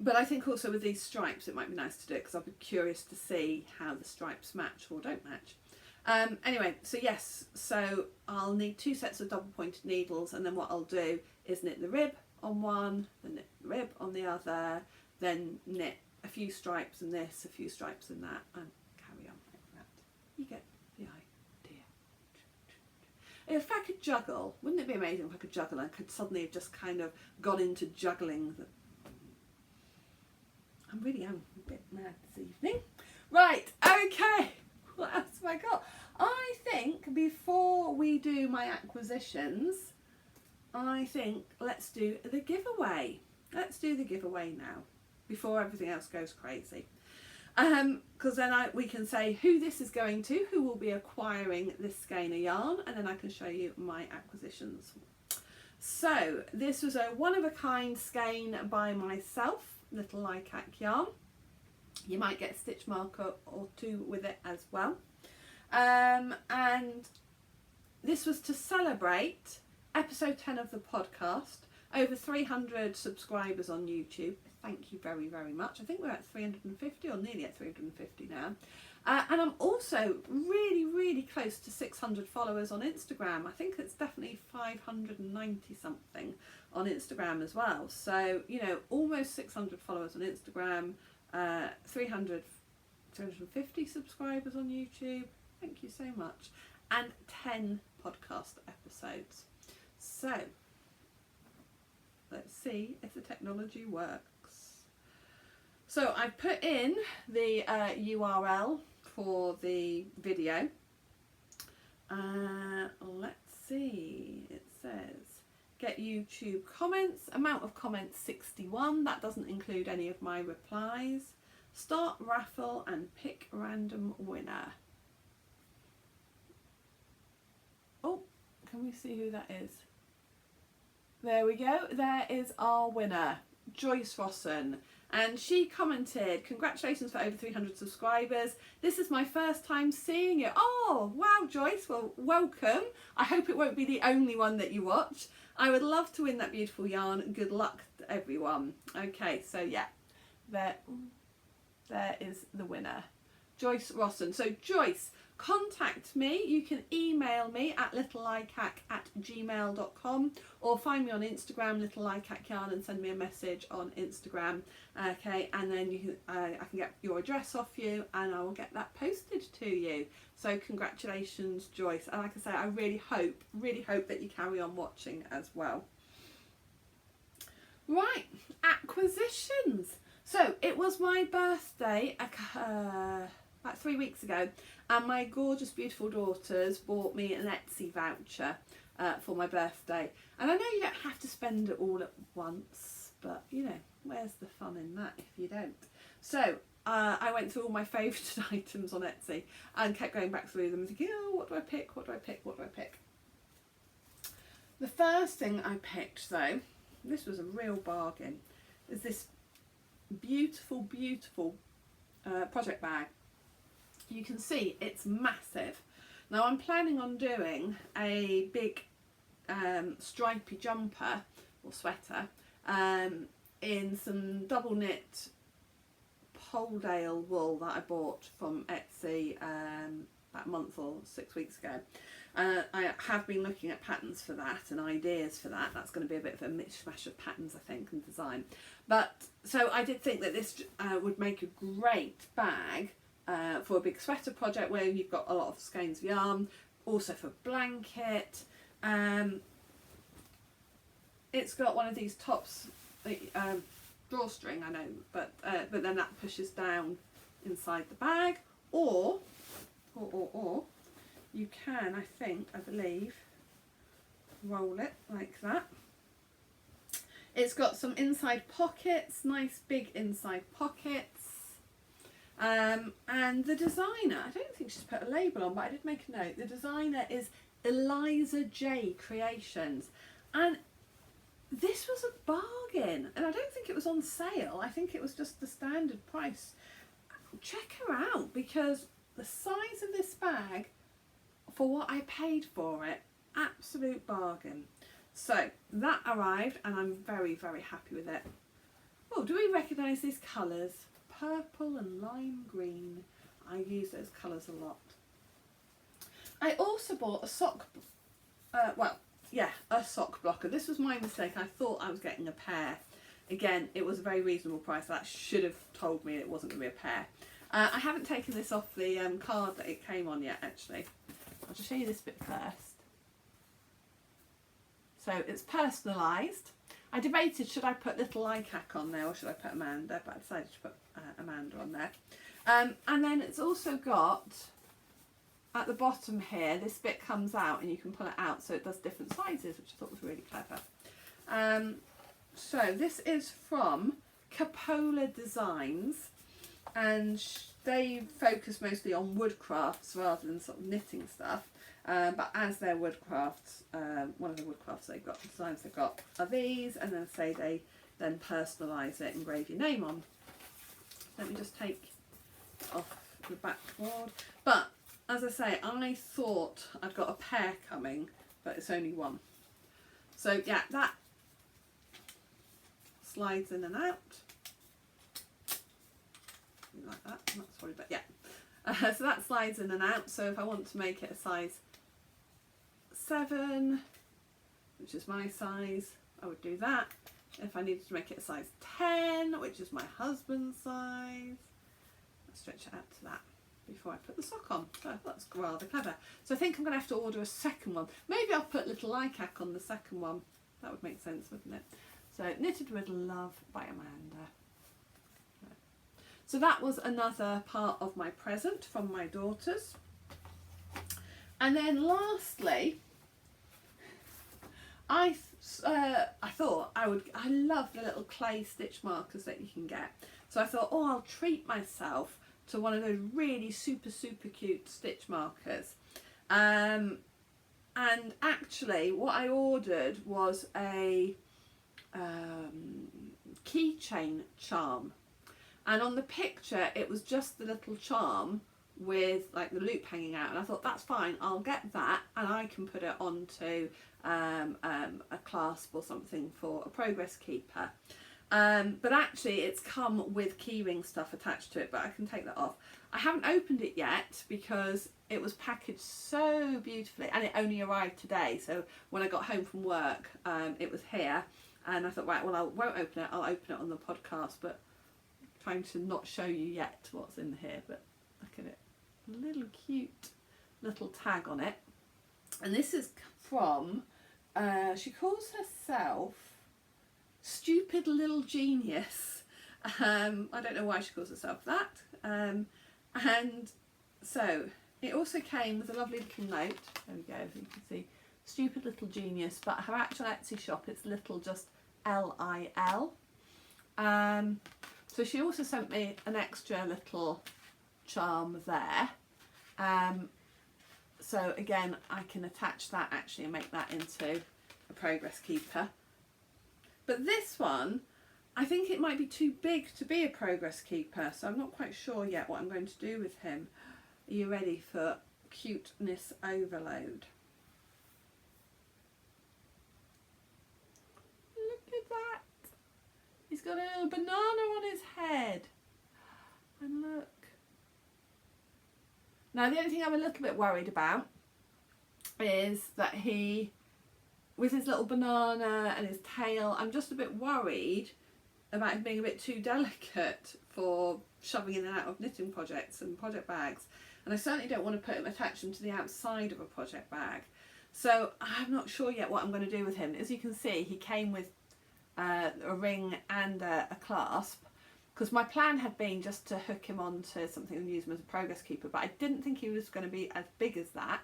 But I think also with these stripes it might be nice to do it, because I'll be curious to see how the stripes match or don't match. Anyway, so yes, so I'll need 2 sets of double pointed needles, and then what I'll do is knit the rib on one, then knit the rib on the other, then knit a few stripes in this, a few stripes in that, and carry on like that. You get the idea. If I could juggle, wouldn't it be amazing if I could juggle? I could suddenly have just kind of gone into juggling. I really am a bit mad this evening. Right, okay. What else have I got? I think before we do my acquisitions, I think let's do the giveaway. Let's do the giveaway now, before everything else goes crazy. Because then we can say who this is going to, who will be acquiring this skein of yarn, and then I can show you my acquisitions. So this was a one-of-a-kind skein by myself, little Likac yarn. You might get a stitch marker or 2 with it as well. And this was to celebrate episode 10 of the podcast, over 300 subscribers on YouTube. Thank you very, very much. I think we're at 350 or nearly at 350 now. And I'm also really, really close to 600 followers on Instagram. I think it's definitely 590 something on Instagram as well. So, you know, almost 600 followers on Instagram, 350 subscribers on YouTube. Thank you so much. And 10 podcast episodes. So, let's see if the technology works. So I've put in the URL for the video. Let's see, it says get YouTube comments, amount of comments 61, that doesn't include any of my replies. Start raffle and pick random winner. Oh, can we see who that is? There we go, there is our winner, Joyce Rosson. And she commented, congratulations for over 300 subscribers. This is my first time seeing you. Oh, wow, Joyce. Well, welcome. I hope it won't be the only one that you watch. I would love to win that beautiful yarn. Good luck to everyone. Okay, so yeah, there is the winner, Joyce Rosson. So Joyce, contact me. You can email me at littlelikac@gmail.com or find me on Instagram, Little Likac Yarn, and send me a message on Instagram. Okay, and then you can, I can get your address off you and I will get that posted to you. So congratulations, Joyce. And like I say, I really hope that you carry on watching as well. Right, acquisitions. So it was my birthday about 3 weeks ago, and my gorgeous, beautiful daughters bought me an Etsy voucher for my birthday. And I know you don't have to spend it all at once, but you know, where's the fun in that if you don't? So I went through all my favourite items on Etsy and kept going back through them and thinking, oh, what do I pick, what do I pick, what do I pick? The first thing I picked, though, this was a real bargain, is this beautiful, beautiful project bag. You can see it's massive. Now I'm planning on doing a big stripy jumper or sweater in some double knit Poledale wool that I bought from Etsy about a month or 6 weeks ago. I have been looking at patterns for that and ideas for that. That's going to be a bit of a mishmash of patterns, I think, and design. But so I did think that this would make a great bag for a big sweater project where you've got a lot of skeins of yarn, also for blanket. It's got one of these tops, drawstring, I know, but then that pushes down inside the bag, or you can, I believe, roll it like that. It's got some inside pockets, nice big inside pockets. And the designer, I don't think she's put a label on, but I did make a note. The designer is Eliza J Creations. And this was a bargain, and I don't think it was on sale. I think it was just the standard price. Check her out, because the size of this bag for what I paid for it, absolute bargain. So that arrived, and I'm very, very happy with it. Oh, do we recognise these colours? Purple and lime green. I use those colours a lot. I also bought a sock, a sock blocker. This was my mistake. I thought I was getting a pair. Again, it was a very reasonable price. That should have told me it wasn't going to be a pair. I haven't taken this off the card that it came on yet, actually. I'll just show you this bit first. So it's personalised. I debated, should I put little Likac on there or should I put Amanda, but I decided to put Amanda on there. And then it's also got, at the bottom here, this bit comes out and you can pull it out so it does different sizes, which I thought was really clever. So this is from Capola Designs, and they focus mostly on wood crafts rather than sort of knitting stuff. But as their wood crafts, one of the wood crafts they've got, designs they've got are these, and then say they then personalise it, engrave your name on. Let me just take off the backboard. But as I say, I thought I'd got a pair coming, but it's only one. So yeah, that slides in and out. Like that, not sorry, but yeah. So that slides in and out. So if I want to make it a size 7, which is my size, I would do that. If I needed to make it a size 10, which is my husband's size, I'll stretch it out to that before I put the sock on. So that's rather clever. So I think I'm going to have to order a second one. Maybe I'll put little Likac on the second one. That would make sense, wouldn't it? So Knitted with Love by Amanda. So that was another part of my present from my daughters. And then lastly, I thought I love the little clay stitch markers that you can get. So I thought, oh, I'll treat myself to one of those really super cute stitch markers. And actually what I ordered was a keychain charm. And on the picture it was just the little charm with like the loop hanging out, and I thought that's fine, I'll get that and I can put it onto a clasp or something for a progress keeper. But actually it's come with keyring stuff attached to it, but I can take that off. I haven't opened it yet because it was packaged so beautifully, and it only arrived today. So when I got home from work, it was here, and I thought, right, well, I won't open it, I'll open it on the podcast, but trying to not show you yet what's in here. But look at it, a little cute little tag on it. And this is from, she calls herself Stupid Little Genius. I don't know why she calls herself that. And so it also came with a lovely little note. There we go, you can see Stupid Little Genius, but her actual Etsy shop, it's little just L-I-L. So she also sent me an extra little charm there. So again, I can attach that actually and make that into a progress keeper. But this one, I think it might be too big to be a progress keeper, so I'm not quite sure yet what I'm going to do with him. Are you ready for cuteness overload? Look at that! He's got a little banana on his head. And look. Now the only thing I'm a little bit worried about is that he, with his little banana and his tail, I'm just a bit worried about him being a bit too delicate for shoving in and out of knitting projects and project bags. And I certainly don't want to attach him to the outside of a project bag. So I'm not sure yet what I'm going to do with him. As you can see, he came with a ring and a clasp, because my plan had been just to hook him onto something and use him as a progress keeper, but I didn't think he was going to be as big as that.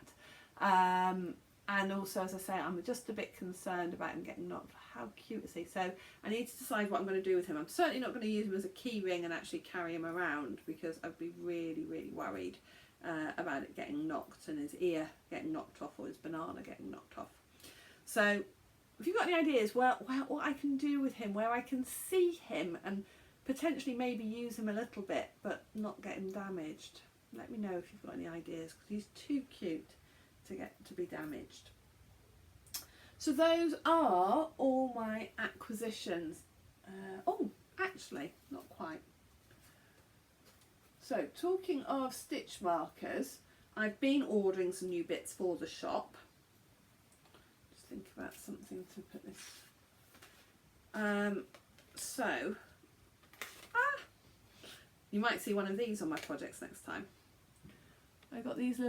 And also, as I say, I'm just a bit concerned about him getting knocked. How cute is he? So I need to decide what I'm going to do with him. I'm certainly not going to use him as a key ring and actually carry him around, because I'd be really worried about it getting knocked and his ear getting knocked off or his banana getting knocked off. So if you've got any ideas what I can do with him, where I can see him and potentially maybe use him a little bit but not get him damaged, let me know if you've got any ideas, because he's too cute to be damaged. So those are all my acquisitions. Oh, actually, not quite. So, talking of stitch markers, I've been ordering some new bits for the shop. Just think about something to put this. You might see one of these on my projects next time. I got these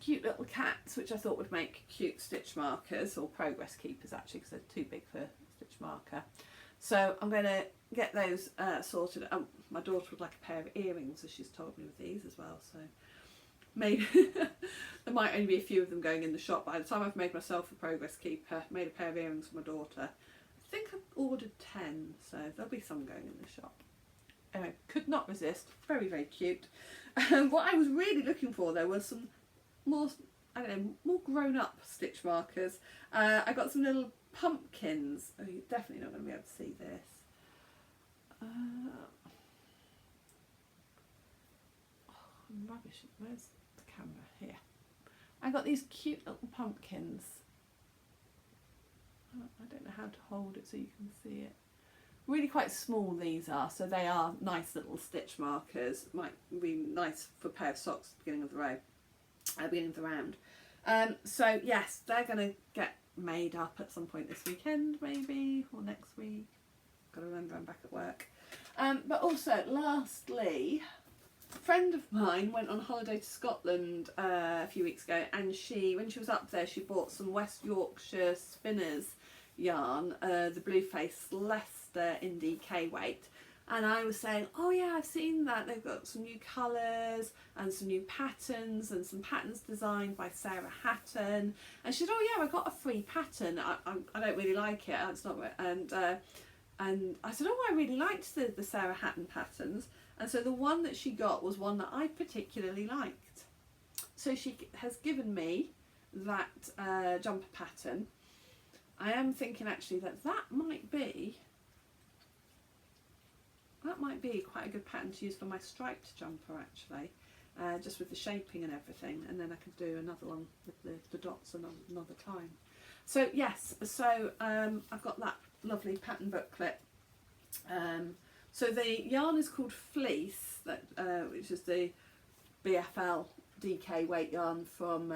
cute little cats, which I thought would make cute stitch markers, or progress keepers actually, because they're too big for stitch marker. So I'm going to get those sorted. My daughter would like a pair of earrings, as she's told me, with these as well. So maybe there might only be a few of them going in the shop. By the time I've made myself a progress keeper, made a pair of earrings for my daughter, I think I've ordered 10, so there'll be some going in the shop. Anyway, could not resist. Very, very cute. What I was really looking for though was some more, I don't know, more grown-up stitch markers. I got some little pumpkins. Oh, you're definitely not going to be able to see this. I'm rubbish. Where's the camera? Here. I got these cute little pumpkins. I don't know how to hold it so you can see it. Really quite small these are, so they are nice little stitch markers. Might be nice for a pair of socks at the beginning of the row. Beginning of the round. So yes, they're going to get made up at some point this weekend maybe, or next week. Got to remember I'm back at work. But also, lastly, a friend of mine went on holiday to Scotland a few weeks ago, and when she was up there, she bought some West Yorkshire Spinners yarn, the Blueface Leicester in DK weight. And I was saying, oh yeah, I've seen that. They've got some new colours and some new patterns, and some patterns designed by Sarah Hatton. And she said, oh yeah, I got a free pattern. I don't really like it. It's not. And I said, oh, I really liked the Sarah Hatton patterns. And so the one that she got was one that I particularly liked. So she has given me that jumper pattern. I am thinking actually that might be quite a good pattern to use for my striped jumper actually, just with the shaping and everything, and then I could do another one with the dots another time. So yes, I've got that lovely pattern booklet. So the yarn is called Fleece, which is the BFL DK weight yarn from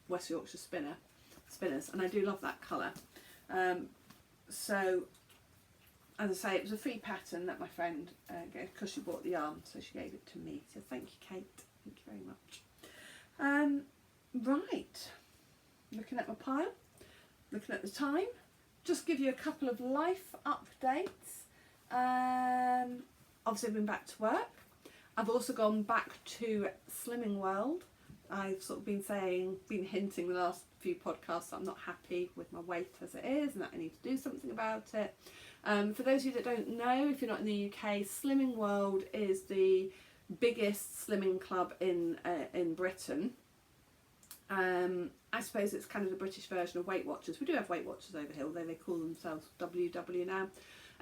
West Yorkshire Spinners, and I do love that colour. So as I say, it was a free pattern that my friend gave, because she bought the yarn, so she gave it to me. So thank you, Kate. Thank you very much. Right, looking at my pile, looking at the time, just give you a couple of life updates. Obviously I've been back to work. I've also gone back to Slimming World. I've sort of been hinting the last few podcasts that I'm not happy with my weight as it is, and that I need to do something about it. For those of you that don't know, if you're not in the UK, Slimming World is the biggest slimming club in Britain. I suppose it's kind of the British version of Weight Watchers. We do have Weight Watchers over here, although they call themselves WW now.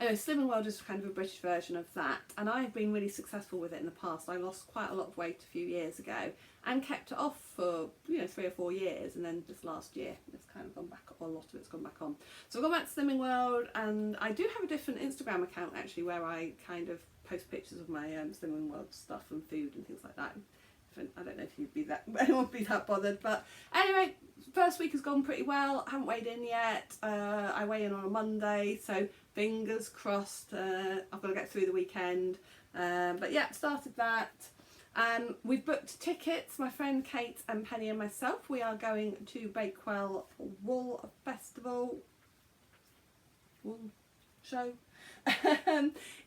Anyway, Slimming World is kind of a British version of that, and I've been really successful with it in the past. I lost quite a lot of weight a few years ago and kept it off for 3 or 4 years, and then this last year it's kind of gone back, or a lot of it's gone back on. So I've gone back to Slimming World, and I do have a different Instagram account actually, where I kind of post pictures of my Slimming World stuff and food and things like that. I don't know if anyone would be that bothered, but anyway, first week has gone pretty well. I haven't weighed in yet. I weigh in on a Monday, so fingers crossed. I've got to get through the weekend, but yeah, started that. We've booked tickets, my friend Kate and Penny and myself. We are going to Bakewell Wool Festival, wool show,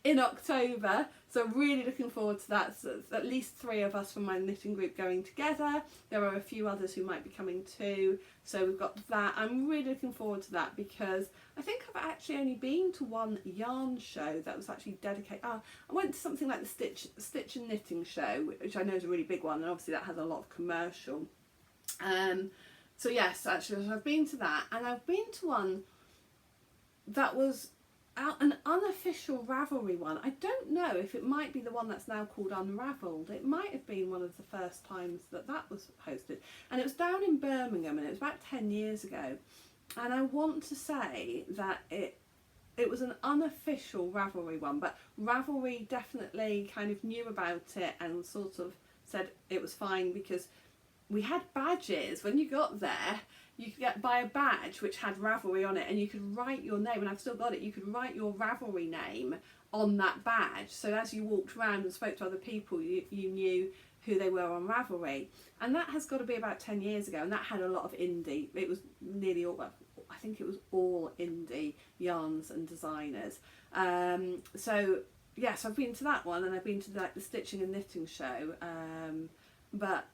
in October, so really looking forward to that. So at least 3 of us from my knitting group going together. There are a few others who might be coming too, so we've got that. I'm really looking forward to that, because I think I've actually only been to one yarn show that was actually dedicated. I went to something like the Stitch and Knitting show, which I know is a really big one, and obviously that has a lot of commercial. So yes, actually, so I've been to that, and I've been to one that was an unofficial Ravelry one. I don't know if it might be the one that's now called Unravelled. It might have been one of the first times that was hosted, and it was down in Birmingham, and it was about 10 years ago. And I want to say that it was an unofficial Ravelry one, but Ravelry definitely kind of knew about it and sort of said it was fine, because we had badges. When you got there, you could buy a badge which had Ravelry on it, and you could write your name, and I've still got it, you could write your Ravelry name on that badge, so as you walked around and spoke to other people, you knew who they were on Ravelry. And that has got to be about 10 years ago, and that had a lot of indie, it was nearly all, well, I think it was all indie yarns and designers. So yes, I've been to that one, and I've been to like the Stitching and Knitting show, but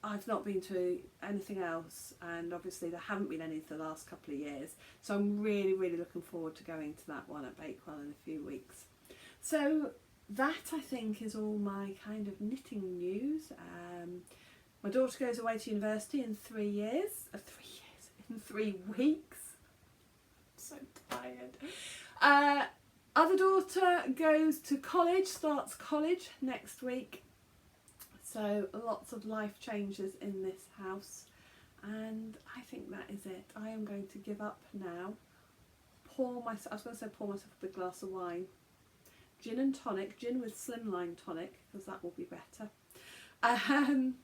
I've not been to anything else, and obviously there haven't been any for the last couple of years, so I'm really, really looking forward to going to that one at Bakewell in a few weeks. So that, I think, is all my kind of knitting news. My daughter goes away to university in 3 years, in 3 weeks. I'm so tired. Other daughter goes to college, starts college next week. So lots of life changes in this house, and I think that is it. I am going to give up now. Pour myself a big glass of wine. Gin and tonic, gin with slimline tonic, because that will be better. And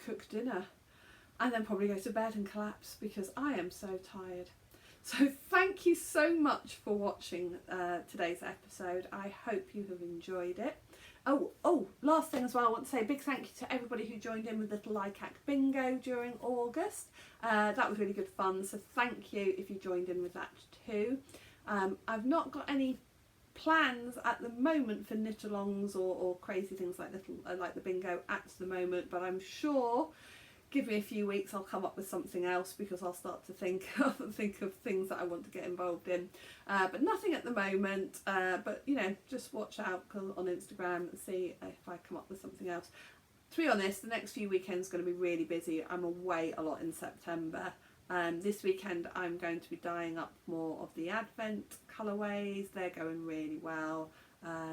cook dinner, and then probably go to bed and collapse, because I am so tired. So thank you so much for watching today's episode. I hope you have enjoyed it. Oh, last thing as well, I want to say a big thank you to everybody who joined in with Little Likac Bingo during August. That was really good fun, so thank you if you joined in with that too. I've not got any plans at the moment for knit-alongs or crazy things like the bingo at the moment, but I'm sure, give me a few weeks, I'll come up with something else, because I'll start to think of things that I want to get involved in, but nothing at the moment. But you know, just watch out on Instagram and see if I come up with something else. To be honest, the next few weekends are going to be really busy. I'm away a lot in September. This weekend I'm going to be dyeing up more of the Advent colourways. They're going really well.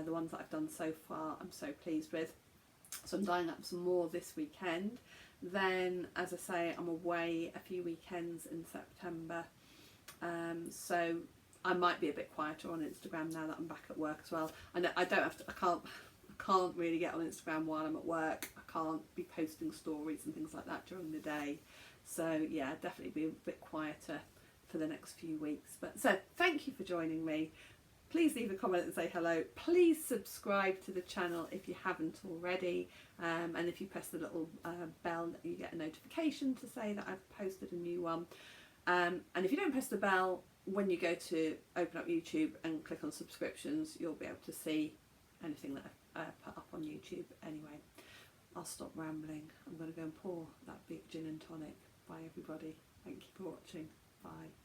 The ones that I've done so far I'm so pleased with. So I'm dyeing up some more this weekend. Then, as I say, I'm away a few weekends in September, so I might be a bit quieter on Instagram now that I'm back at work as well. I can't really get on Instagram while I'm at work. I can't be posting stories and things like that during the day. So yeah, definitely be a bit quieter for the next few weeks. But so thank you for joining me. Please leave a comment and say hello. Please subscribe to the channel if you haven't already, and if you press the little bell, you get a notification to say that I've posted a new one. And if you don't press the bell, when you go to open up YouTube and click on subscriptions, you'll be able to see anything that I've put up on YouTube anyway. I'll stop rambling. I'm going to go and pour that big gin and tonic. Bye everybody. Thank you for watching. Bye.